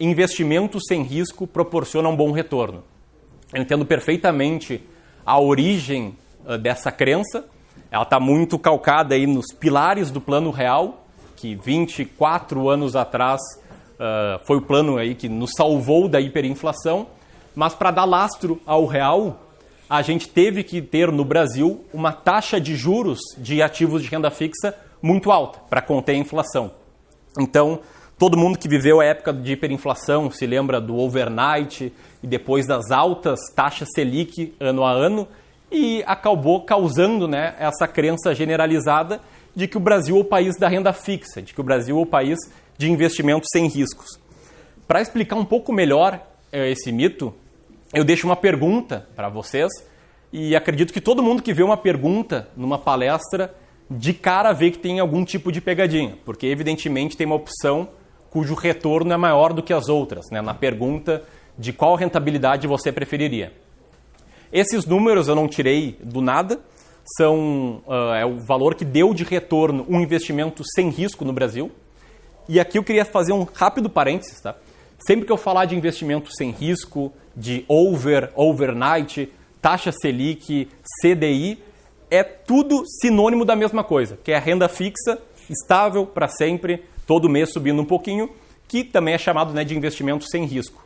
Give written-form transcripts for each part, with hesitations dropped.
investimentos sem risco proporcionam um bom retorno. Eu entendo perfeitamente a origem dessa crença. Ela está muito calcada aí nos pilares do Plano Real, que 24 anos atrás foi o plano aí que nos salvou da hiperinflação. Mas para dar lastro ao real, a gente teve que ter no Brasil uma taxa de juros de ativos de renda fixa muito alta para conter a inflação. Então, todo mundo que viveu a época de hiperinflação se lembra do overnight e depois das altas taxas Selic ano a ano e acabou causando, né, essa crença generalizada de que o Brasil é o país da renda fixa, de que o Brasil é o país de investimentos sem riscos. Para explicar um pouco melhor esse mito, eu deixo uma pergunta para vocês e acredito que todo mundo que vê uma pergunta numa palestra de cara vê que tem algum tipo de pegadinha, porque evidentemente tem uma opção cujo retorno é maior do que as outras, né, na pergunta de qual rentabilidade você preferiria. Esses números eu não tirei do nada, são é o valor que deu de retorno um investimento sem risco no Brasil. E aqui eu queria fazer um rápido parênteses, tá? Sempre que eu falar de investimento sem risco, de overnight, taxa Selic, CDI, é tudo sinônimo da mesma coisa, que é a renda fixa, estável para sempre, todo mês subindo um pouquinho, que também é chamado, né, de investimento sem risco.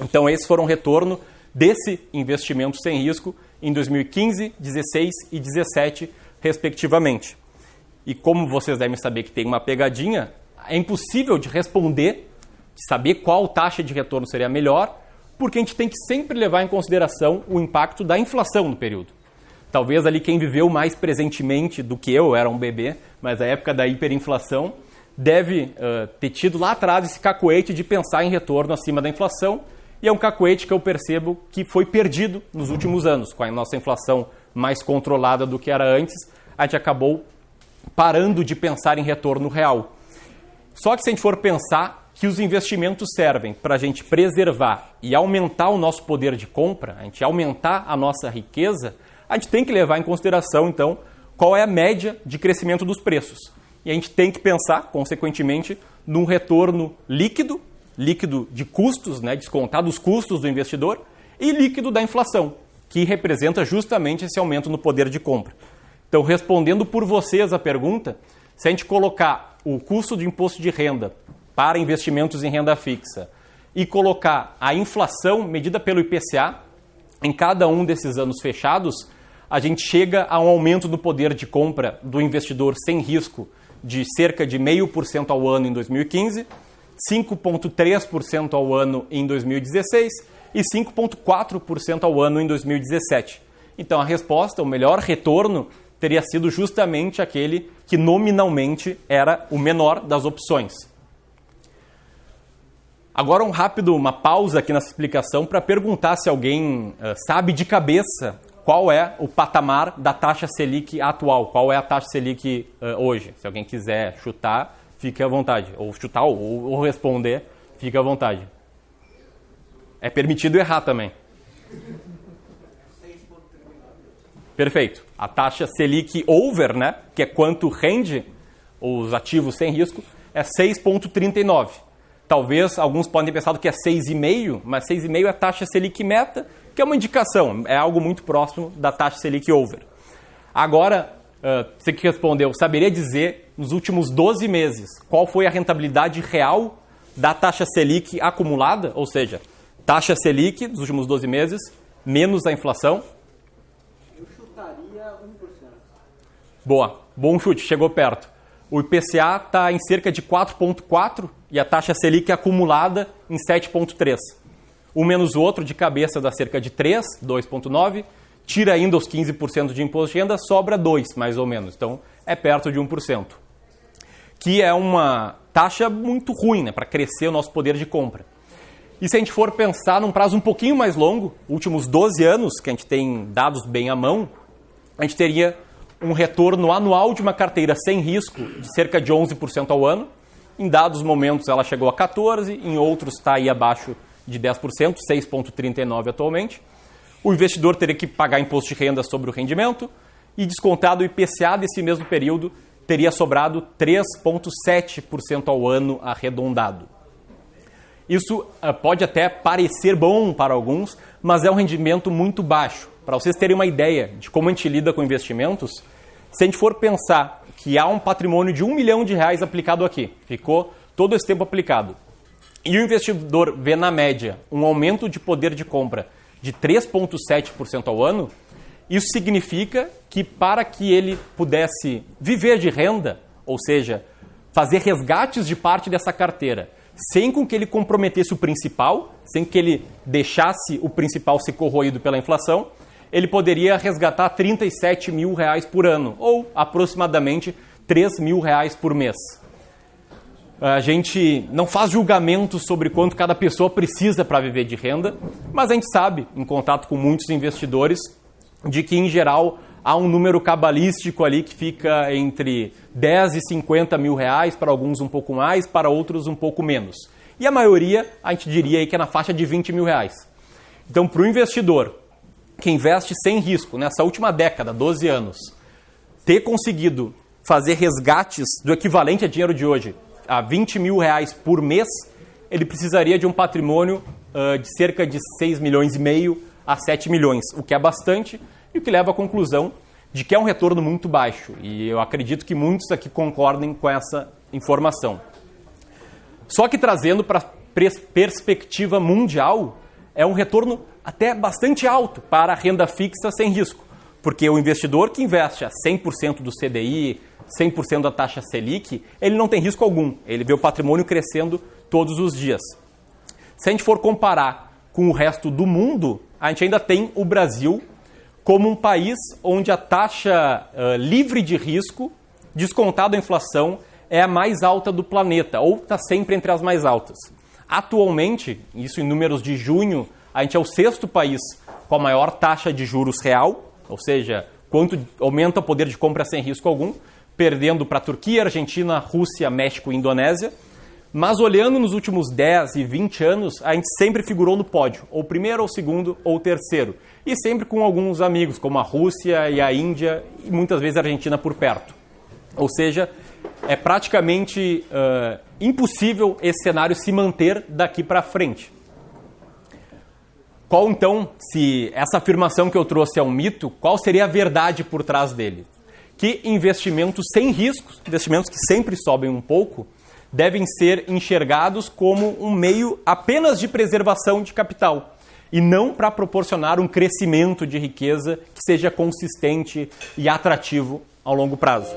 Então, esses foram o retorno desse investimento sem risco em 2015, 16 e 17, respectivamente. E como vocês devem saber que tem uma pegadinha, é impossível de responder, de saber qual taxa de retorno seria melhor, porque a gente tem que sempre levar em consideração o impacto da inflação no período. Talvez ali quem viveu mais presentemente do que eu era um bebê, mas a época da hiperinflação, deve ter tido lá atrás esse cacoete de pensar em retorno acima da inflação, e é um cacoete que eu percebo que foi perdido nos últimos anos. Com a nossa inflação mais controlada do que era antes, a gente acabou parando de pensar em retorno real. Só que se a gente for pensar que os investimentos servem para a gente preservar e aumentar o nosso poder de compra, a gente aumentar a nossa riqueza, a gente tem que levar em consideração, então, qual é a média de crescimento dos preços. E a gente tem que pensar, consequentemente, num retorno líquido de custos, né, descontado os custos do investidor, e líquido da inflação, que representa justamente esse aumento no poder de compra. Então, respondendo por vocês a pergunta, se a gente colocar o custo de imposto de renda para investimentos em renda fixa e colocar a inflação medida pelo IPCA em cada um desses anos fechados, a gente chega a um aumento do poder de compra do investidor sem risco de cerca de 0,5% ao ano em 2015, 5,3% ao ano em 2016 e 5,4% ao ano em 2017. Então a resposta, o melhor retorno, teria sido justamente aquele que nominalmente era o menor das opções. Agora uma pausa aqui nessa explicação para perguntar se alguém sabe de cabeça qual é o patamar da taxa Selic atual, qual é a taxa Selic hoje. Se alguém quiser chutar, fique à vontade. Ou chutar ou responder, fique à vontade. É permitido errar também. Perfeito. A taxa Selic over, né, que é quanto rende os ativos sem risco, é 6,39. Talvez alguns podem ter pensado que é 6,5, mas 6,5 é a taxa Selic meta, que é uma indicação, é algo muito próximo da taxa Selic over. Agora, você que respondeu, saberia dizer, nos últimos 12 meses, qual foi a rentabilidade real da taxa Selic acumulada? Ou seja, taxa Selic dos últimos 12 meses, menos a inflação? Eu chutaria 1%. Boa, bom chute, chegou perto. O IPCA está em cerca de 4,4% e a taxa Selic acumulada em 7,3%. Um menos o outro, de cabeça, dá cerca de 3, 2,9%. Tira ainda os 15% de imposto de renda, sobra 2%, mais ou menos. Então, é perto de 1%. Que é uma taxa muito ruim, né, para crescer o nosso poder de compra. E se a gente for pensar num prazo um pouquinho mais longo, últimos 12 anos, que a gente tem dados bem à mão, a gente teria um retorno anual de uma carteira sem risco de cerca de 11% ao ano. Em dados momentos ela chegou a 14%, em outros está aí abaixo de 10%, 6,39% atualmente. O investidor teria que pagar imposto de renda sobre o rendimento e descontado o IPCA desse mesmo período teria sobrado 3,7% ao ano arredondado. Isso pode até parecer bom para alguns, mas é um rendimento muito baixo. Para vocês terem uma ideia de como a gente lida com investimentos, se a gente for pensar que há um patrimônio de R$1 milhão aplicado aqui, ficou todo esse tempo aplicado, e o investidor vê na média um aumento de poder de compra de 3,7% ao ano, isso significa que para que ele pudesse viver de renda, ou seja, fazer resgates de parte dessa carteira, sem com que ele comprometesse o principal, sem que ele deixasse o principal ser corroído pela inflação, ele poderia resgatar R$37 mil por ano, ou aproximadamente R$3 mil por mês. A gente não faz julgamentos sobre quanto cada pessoa precisa para viver de renda, mas a gente sabe, em contato com muitos investidores, de que, em geral, há um número cabalístico ali que fica entre 10 e 50 mil reais, para alguns um pouco mais, para outros um pouco menos. E a maioria, a gente diria aí que é na faixa de 20 mil reais. Então, para o investidor que investe sem risco, nessa última década, 12 anos, ter conseguido fazer resgates do equivalente a dinheiro de hoje, a 20 mil reais por mês, ele precisaria de um patrimônio de cerca de 6 milhões e meio a 7 milhões, o que é bastante, e o que leva à conclusão de que é um retorno muito baixo. E eu acredito que muitos aqui concordem com essa informação. Só que trazendo para a perspectiva mundial, é um retorno até bastante alto para a renda fixa sem risco. Porque o investidor que investe a 100% do CDI, 100% da taxa Selic, ele não tem risco algum. Ele vê o patrimônio crescendo todos os dias. Se a gente for comparar com o resto do mundo, a gente ainda tem o Brasil como um país onde a taxa livre de risco, descontada a inflação, é a mais alta do planeta, ou está sempre entre as mais altas. Atualmente, isso em números de junho, a gente é o 6º país com a maior taxa de juros real, ou seja, quanto aumenta o poder de compra sem risco algum, perdendo para a Turquia, Argentina, Rússia, México e Indonésia. Mas olhando nos últimos 10 e 20 anos, a gente sempre figurou no pódio, ou primeiro, ou segundo, ou terceiro. E sempre com alguns amigos, como a Rússia e a Índia, e muitas vezes a Argentina por perto. Ou seja, é praticamente impossível esse cenário se manter daqui para frente. Qual então, se essa afirmação que eu trouxe é um mito, qual seria a verdade por trás dele? Que investimentos sem riscos, investimentos que sempre sobem um pouco, devem ser enxergados como um meio apenas de preservação de capital e não para proporcionar um crescimento de riqueza que seja consistente e atrativo ao longo prazo.